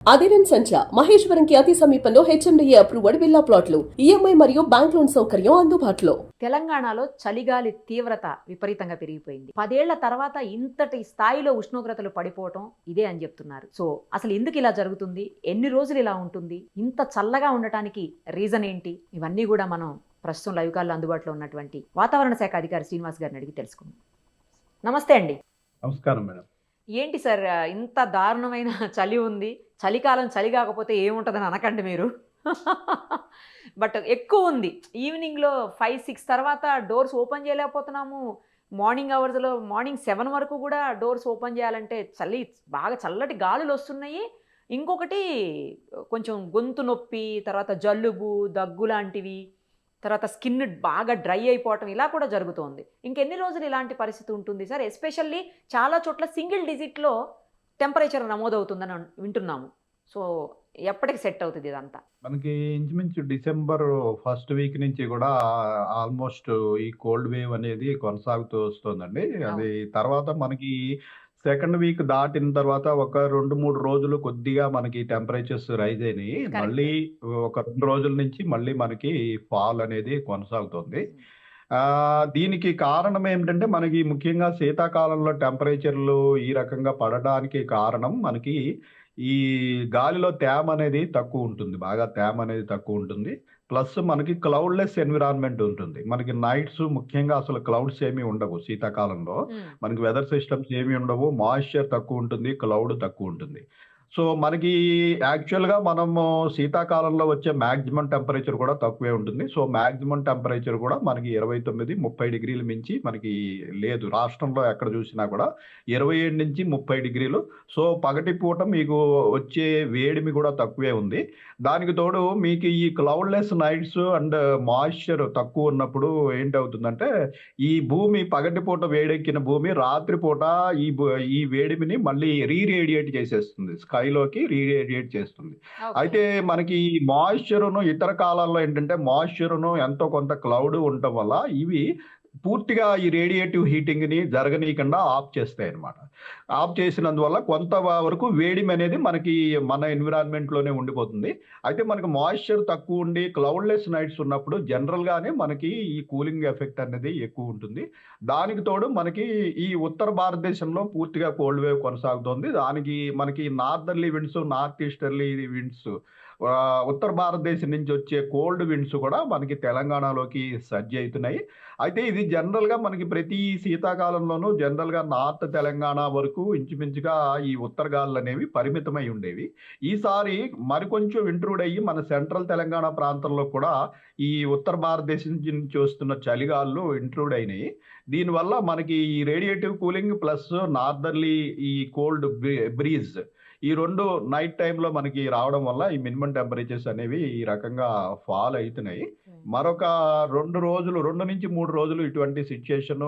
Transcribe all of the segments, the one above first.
అదిరన్ సంచ మహేశ్వరంకి అతి సమీపంలో HMDA approved villa ప్లాట్లు ఈఎంఐ మరియు బ్యాంక్ లోన్ సౌకర్యం అందుబాటులో. తెలంగాణలో చలిగాలి తీవ్రత విపరీతంగా పెరిగిపోయింది. 10 ఏళ్ల తర్వాత ఇంతటి స్థాయిలో ఉష్ణోగ్రతలు పడిపోవటం ఇదే అని చెప్తున్నారు. సో అసలు ఎందుకు ఇలా జరుగుతుంది, ఎన్ని రోజులు ఇలా ఉంటుంది, ఇంత చల్లగా ఉండటానికి రీజన్ ఏంటి, ఇవన్నీ కూడా మనం ప్రస్తుతం లైవ్ కాల్లో అందుబాటులో ఉన్నటువంటి వాతావరణ శాఖ అధికారి శ్రీనివాస్ గారిని అడిగి తెలుసుకుందాం. నమస్తే అండి. నమస్కారం మేడం. ఏంటి సార్ ఇంత దారుణమైన చలి ఉంది, చలికాలం చలి కాకపోతే ఏముంటుందని అనకండి మీరు. బట్ ఎక్కువ ఉంది. ఈవినింగ్లో 5-6 తర్వాత డోర్స్ ఓపెన్ చేయలేకపోతున్నాము. మార్నింగ్ అవర్స్లో మార్నింగ్ 7 వరకు కూడా డోర్స్ ఓపెన్ చేయాలంటే చలి, బాగా చల్లటి గాలులు వస్తున్నాయి. ఇంకొకటి కొంచెం గొంతు నొప్పి, తర్వాత జలుబు, దగ్గు లాంటివి, తర్వాత స్కిన్ బాగా డ్రై అయిపోవటం ఇలా కూడా జరుగుతోంది. ఇంకెన్ని రోజులు ఇలాంటి పరిస్థితి ఉంటుంది సార్? ఎస్పెషల్లీ చాలా చోట్ల సింగిల్ డిజిట్లో టెంపరేచర్ నమోదవుతుందని వింటున్నాము. సో ఎప్పటికి సెట్ అవుతుంది ఇదంతా? మనకి ఇంచుమించు డిసెంబర్ ఫస్ట్ వీక్ నుంచి కూడా ఆల్మోస్ట్ ఈ కోల్డ్ వేవ్ అనేది కొనసాగుతూ వస్తుందండి. అది తర్వాత మనకి సెకండ్ వీక్ దాటిన తర్వాత ఒక 2-3 రోజులు కొద్దిగా మనకి టెంపరేచర్స్ రైజ్ అయినాయి. మళ్ళీ ఒక 2 రోజుల నుంచి మళ్ళీ మనకి ఫాల్ అనేది కొనసాగుతుంది. దీనికి కారణం ఏమిటంటే మనకి ముఖ్యంగా శీతాకాలంలో టెంపరేచర్లు ఈ రకంగా పడడానికి కారణం మనకి ఈ గాలిలో తేమ అనేది తక్కువ ఉంటుంది. బాగా తేమ అనేది తక్కువ ఉంటుంది. ప్లస్ మనకి క్లౌడ్లెస్ ఎన్విరాన్మెంట్ ఉంటుంది. మనకి నైట్స్ ముఖ్యంగా అసలు క్లౌడ్స్ ఏమీ ఉండవు శీతాకాలంలో. మనకి వెదర్ సిస్టమ్స్ ఏమీ ఉండవు. మాయిశ్చర్ తక్కువ ఉంటుంది. క్లౌడ్ తక్కువ ఉంటుంది. సో మనకి యాక్చువల్గా మనము శీతాకాలంలో వచ్చే మ్యాక్సిమం టెంపరేచర్ కూడా తక్కువే ఉంటుంది. సో మ్యాక్సిమం టెంపరేచర్ కూడా మనకి 29-30 డిగ్రీలు మించి మనకి లేదు. రాష్ట్రంలో ఎక్కడ చూసినా కూడా 27-30 డిగ్రీలు. సో పగటి పూట మీకు వచ్చే వేడిమి కూడా తక్కువే ఉంది. దానికి తోడు మీకు ఈ క్లౌడ్లెస్ నైట్స్ అండ్ మాయిశ్చర్ తక్కువ ఉన్నప్పుడు ఏంటవుతుందంటే ఈ భూమి పగటి పూట వేడెక్కిన భూమి రాత్రిపూట ఈ వేడిమిని మళ్ళీ రీరేడియేట్ చేసేస్తుంది, స్కైలోకి రీరేడియేట్ చేస్తుంది. అయితే మనకి మాయిశ్చరును ఇతర కాలాల్లో ఏంటంటే మాయిశ్చరును ఎంతో కొంత క్లౌడ్ ఉండటం వల్ల ఇవి పూర్తిగా ఈ రేడియేటివ్ హీటింగ్ ని జరగనీయకుండా ఆఫ్ చేస్తాయి అన్నమాట. ఆఫ్ చేసినందువల్ల కొంత వరకు వేడిమి అనేది మనకి మన ఎన్విరాన్మెంట్ లోనే ఉండిపోతుంది. అయితే మనకి మాయిశ్చర్ తక్కువ ఉండి క్లౌడ్లెస్ నైట్స్ ఉన్నప్పుడు జనరల్ గానే మనకి ఈ కూలింగ్ ఎఫెక్ట్ అనేది ఎక్కువ ఉంటుంది. దానికి తోడు మనకి ఈ ఉత్తర భారతదేశంలో పూర్తిగా కోల్డ్ వేవ్ కొనసాగుతోంది. దానికి మనకి నార్దర్లీ విండ్స్, నార్త్ ఈస్టర్లీ విండ్స్, ఉత్తర భారతదేశం నుంచి వచ్చే కోల్డ్ విండ్స్ కూడా మనకి తెలంగాణలోకి సర్జ్ అవుతున్నాయి. అయితే ఇది జనరల్గా మనకి ప్రతి శీతాకాలంలోనూ జనరల్గా నార్త్ తెలంగాణ వరకు ఇంచుమించుగా ఈ ఉత్తర గాలులు అనేవి పరిమితమై ఉండేవి. ఈసారి మరికొంచెం ఇంట్రూడ్ అయ్యి మన సెంట్రల్ తెలంగాణ ప్రాంతంలో కూడా ఈ ఉత్తర భారతదేశం నుంచి వస్తున్న చలిగాలు ఇంట్రూడ్ అయినాయి. దీనివల్ల మనకి ఈ రేడియేటివ్ కూలింగ్ ప్లస్ నార్దర్లీ ఈ కోల్డ్ బ్రీజ్ ఈ రెండు నైట్ టైంలో మనకి రావడం వల్ల ఈ మినిమం టెంపరేచర్స్ అనేవి ఈ రకంగా ఫాల్ అవుతున్నాయి. మరొక 2-3 రోజులు ఇటువంటి సిచ్యుయేషన్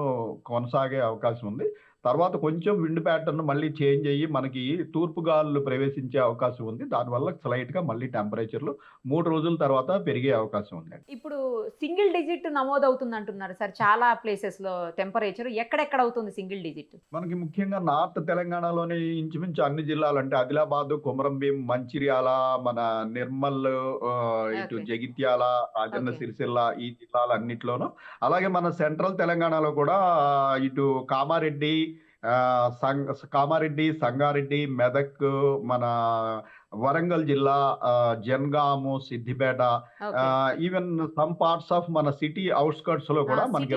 కొనసాగే అవకాశం ఉంది. తర్వాత కొంచెం విండ్ ప్యాటర్న్ మళ్ళీ చేంజ్ అయ్యి మనకి తూర్పు గాలులు ప్రవేశించే అవకాశం ఉంది. దానివల్ల స్లైట్ గా మళ్ళీ టెంపరేచర్లు 3 రోజుల తర్వాత పెరిగే అవకాశం ఉంది. ఇప్పుడు సింగిల్ డిజిట్ నమోదవుతుంది అంటున్నారు సార్ చాలా ప్లేసెస్ లో. టెంపరేచర్ ఎక్కడెక్కడ అవుతుంది సింగిల్ డిజిట్? మనకి ముఖ్యంగా నార్త్ తెలంగాణలోని ఇంచుమించు అన్ని జిల్లాలు అంటే ఆదిలాబాద్, కొమరంభీం, మంచిర్యాల, మన నిర్మల్, ఇటు జగిత్యాల, రాజన్న సిరిసిల్ల ఈ జిల్లాలన్నిట్లోనూ, అలాగే మన సెంట్రల్ తెలంగాణలో కూడా ఇటు కామారెడ్డి, కామారెడ్డి, సంగారెడ్డి, మెదక్, మన వరంగల్ జిల్లా, Janagama, Siddipet, even some parts of మన సిటీ అవుట్స్కర్ట్స్ లో కూడా మనకి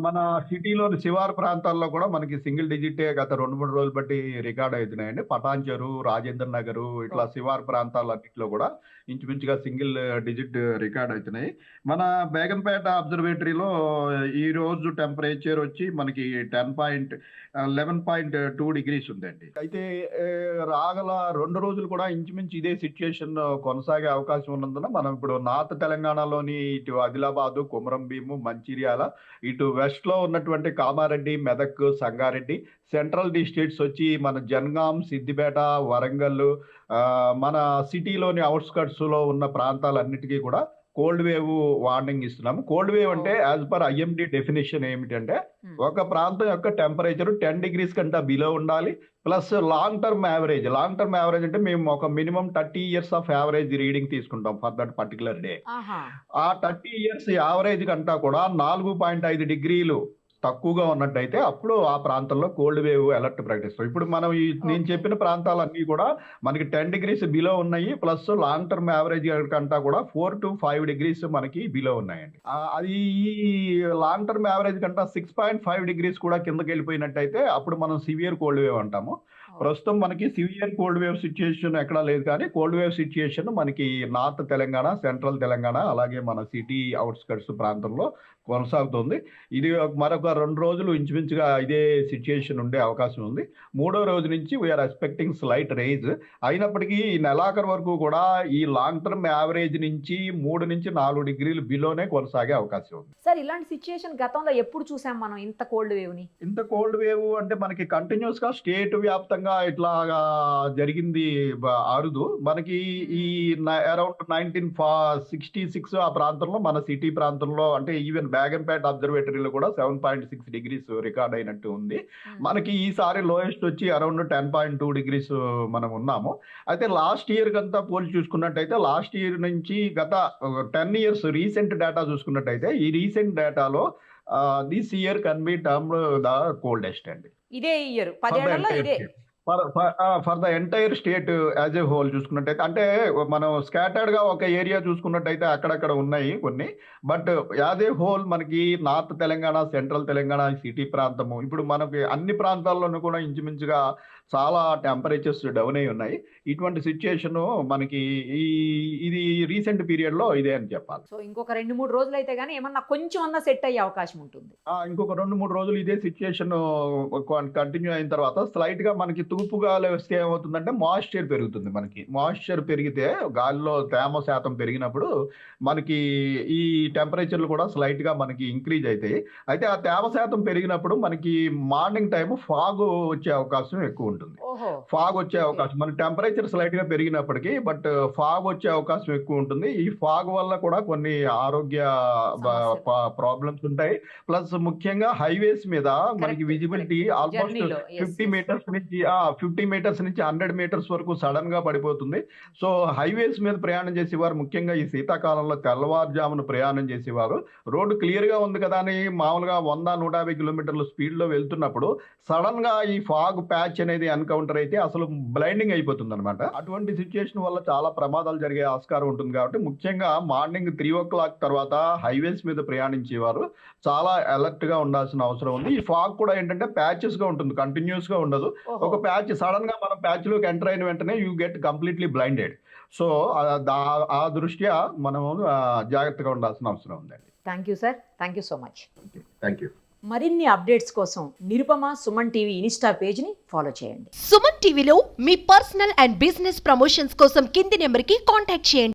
మన సిటీలోని శివారు ప్రాంతాల్లో కూడా మనకి సింగిల్ డిజిటే గత 2-3 రోజులు బట్టి రికార్డ్ అవుతున్నాయండి. పటాన్చెరు, రాజేంద్ర నగర్ ఇట్లా శివారు ప్రాంతాలన్నింటిలో కూడా ఇంచుమించుగా సింగిల్ డిజిట్ రికార్డ్ అవుతున్నాయి. మన బేగంపేట అబ్జర్వేటరీలో ఈ రోజు టెంపరేచర్ వచ్చి మనకి 11.2 డిగ్రీస్ ఉందండి. అయితే రాగల 2 రోజులు కూడా ఇంచుమించు ఇదే సిచ్యుయేషన్ కొనసాగే అవకాశం ఉన్నందున మనం ఇప్పుడు నార్త్ తెలంగాణలోని ఇటు ఆదిలాబాదు, కొమరంభీము, మంచిర్యాల, ఇటు వెస్ట్ లో ఉన్నటువంటి కామారెడ్డి, మెదక్, సంగారెడ్డి, సెంట్రల్ డిస్ట్రిక్ట్స్ వచ్చి మన జనగాం, సిద్దిపేట, వరంగల్, మన సిటీలోని అవుట్స్కట్స్ లో ఉన్న ప్రాంతాలన్నిటికీ కూడా కోల్డ్ వేవ్ వార్నింగ్ ఇస్తున్నాము. కోల్డ్ వేవ్ అంటే యాజ్ పర్ ఐఎండి డెఫినేషన్ ఏమిటంటే ఒక ప్రాంతం యొక్క టెంపరేచర్ 10 డిగ్రీస్ కంటే బిలో ఉండాలి, ప్లస్ లాంగ్ టర్మ్ యావరేజ్ అంటే మేము ఒక minimum 30 years of average reading తీసుకుంటాం ఫర్ దట్ పర్టికులర్ డే. ఆహా. ఆ 30 ఇయర్స్ యావరేజ్ కంటా కూడా 4.5 డిగ్రీలు తక్కువగా ఉన్నట్టయితే అప్పుడు ఆ ప్రాంతంలో కోల్డ్ వేవ్ అలర్ట్ ప్రకటిస్తాం. ఇప్పుడు మనం నేను Okay. చెప్పిన ప్రాంతాలన్నీ కూడా మనకి 10 డిగ్రీస్ బిలో ఉన్నాయి, ప్లస్ లాంగ్ టర్మ్ యావరేజ్ కంటా కూడా 4 to 5 డిగ్రీస్ మనకి బిలో ఉన్నాయండి. అది ఈ లాంగ్ టర్మ్ యావరేజ్ కంటా 6.5 డిగ్రీస్ కూడా కిందకి వెళ్ళిపోయినట్టయితే అప్పుడు మనం సివియర్ కోల్డ్ వేవ్ అంటాము. ప్రస్తుతం మనకి సివియర్ కోల్డ్ వేవ్ సిచ్యుయేషన్ ఎక్కడా లేదు, కానీ కోల్డ్ వేవ్ సిచ్యుయేషన్ మనకి నార్త్ తెలంగాణ, సెంట్రల్ తెలంగాణ, అలాగే మన సిటీ అవుట్స్కట్స్ ప్రాంతంలో కొనసాగుతుంది. ఇది మరొక 2 రోజులు ఇంచుమించుగా ఇదే సిచ్యుయేషన్ ఉండే అవకాశం ఉంది. 3వ రోజు నుంచి వీఆర్ ఎక్స్పెక్టింగ్ స్లైట్ రైజ్. అయినప్పటికీ ఈ నెలాఖరు వరకు కూడా ఈ లాంగ్ టర్మ్ యావరేజ్ నుంచి 3 నుంచి 4 డిగ్రీలు బిలోనే కొనసాగే అవకాశం ఉంది. సార్ ఇలాంటి సిచ్యుయేషన్ గతంలో ఎప్పుడు చూసాం మనం ఇంత కోల్డ్ వేవ్ ని? ఇంత కోల్డ్ వేవ్ అంటే మనకి కంటిన్యూస్ గా స్టేట్ వ్యాప్తంగా ఇట్లాగా జరిగింది అరుదు. మనకి ఈ అరౌండ్ 1966 ఆ ప్రాంతంలో మన సిటీ ప్రాంతంలో అంటే ఈవెన్ బేగంపేట అబ్జర్వేటరీలో కూడా 7.6 డిగ్రీస్ రికార్డ్ అయినట్టు ఉంది. మనకి ఈసారి లోయెస్ట్ వచ్చి అరౌండ్ 10.2 డిగ్రీస్ మనం ఉన్నాము. అయితే లాస్ట్ ఇయర్ కంతా పోల్చి చూసుకున్నట్టయితే లాస్ట్ ఇయర్ నుంచి గత 10 ఇయర్స్ రీసెంట్ డేటా చూసుకున్నట్టయితే ఈ రీసెంట్ డేటాలో this year can be termed the coldest అండి. ఇదే ఇయర్ 10 ఏళ్లలో ఇదే. For the entire state as a whole చూసుకున్నట్టయితే, అంటే మనం స్కాటర్డ్ గా ఒక ఏరియా చూసుకున్నట్టయితే అక్కడక్కడ ఉన్నాయి కొన్ని, బట్ యాజ్ ఏ హోల్ మనకి north Telangana, central Telangana, city ప్రాంతము ఇప్పుడు మనకి అన్ని ప్రాంతాల్లోనూ కూడా ఇంచుమించుగా చాలా టెంపరేచర్స్ డౌన్ అయి ఉన్నాయి. ఇటువంటి సిచ్యుయేషన్ మనకి ఇది రీసెంట్ పీరియడ్ లో ఇదే అని చెప్పాలి. సో ఇంకొక 2-3 రోజులు అయితే గానీ ఏమన్నా కొంచెం అన్నా సెట్ అయ్యే అవకాశం ఉంటుంది. ఇంకొక 2-3 రోజులు ఇదే సిచ్యుయేషన్ కంటిన్యూ అయిన తర్వాత స్లైట్ గా మనకి తూర్పు గాలి వస్తే ఏమవుతుందంటే మాయిశ్చర్ పెరుగుతుంది. మనకి మాయిశ్చర్ పెరిగితే గాలిలో తేమ శాతం పెరిగినప్పుడు మనకి ఈ టెంపరేచర్లు కూడా స్లైట్ గా మనకి ఇంక్రీజ్ అవుతాయి. అయితే ఆ తేమ శాతం పెరిగినప్పుడు మనకి మార్నింగ్ టైం ఫాగ్ వచ్చే అవకాశం ఎక్కువ ఉంటుంది. ఓహో. ఫాగ్ వచ్చే అవకాశం, మన టెంపరేచర్ స్లైట్ గా పెరిగినప్పటికీ బట్ ఫాగ్ వచ్చే అవకాశం ఎక్కువ ఉంటుంది. ఈ ఫాగ్ వల్ల కూడా కొన్ని ఆరోగ్య ప్రాబ్లమ్స్ ఉంటాయి. ప్లస్ ముఖ్యంగా హైవేస్ మీద మనకి Correct, విజిబిలిటీ ఆల్మోస్ట్ జర్నీలో 50 మీటర్స్ నుంచి 100 మీటర్స్ వరకు సడన్ గా పడిపోతుంది. సో హైవేస్ మీద ప్రయాణం చేసేవారు, ముఖ్యంగా ఈ శీతాకాలంలో తెల్లవారుజామున ప్రయాణం చేసేవారు, రోడ్డు క్లియర్ గా ఉంది కదా అని మామూలుగా 100-150 కిలోమీటర్ల స్పీడ్ లో వెళ్తున్నప్పుడు సడన్ గా ఈ ఫాగ్ ప్యాచ్ అనేది ఎన్కౌంటర్ అయితే అసలు బ్లైండింగ్ అయిపోతుంది అనమాట. అటువంటి సిచ్యుయేషన్ వల్ల చాలా ప్రమాదాలు జరిగే ఆస్కారం ఉంటుంది. కాబట్టి ముఖ్యంగా మార్నింగ్ 3 o'clock తర్వాత హైవేస్ మీద ప్రయాణించేవారు చాలా అలర్ట్ గా ఉండాల్సిన అవసరం ఉంది. ఈ ఫాగ్ కూడా ఏంటంటే ప్యాచెస్ గా ఉంటుంది, కంటిన్యూస్ గా ఉండదు. ఒక ప్యాచ్ సడన్ గా మనం ప్యాచ్ లోకి ఎంటర్ అయిన వెంటనే you get completely blinded. So ఆ దృష్ట్యా మనం జాగ్రత్తగా ఉండాల్సిన అవసరం ఉందండి. Thank you sir, thank you so much. Thank you. మరిన్ని అప్డేట్స్ కోసం నిరుపమ సుమన్ టీవీ ఇన్స్టా పేజ్ని ఫాలో చేయండి. సుమన్ టీవీలో మీ పర్సనల్ అండ్ బిజినెస్ ప్రమోషన్స్ కోసం కింది నెంబర్కి కాంటాక్ట్ చేయండి.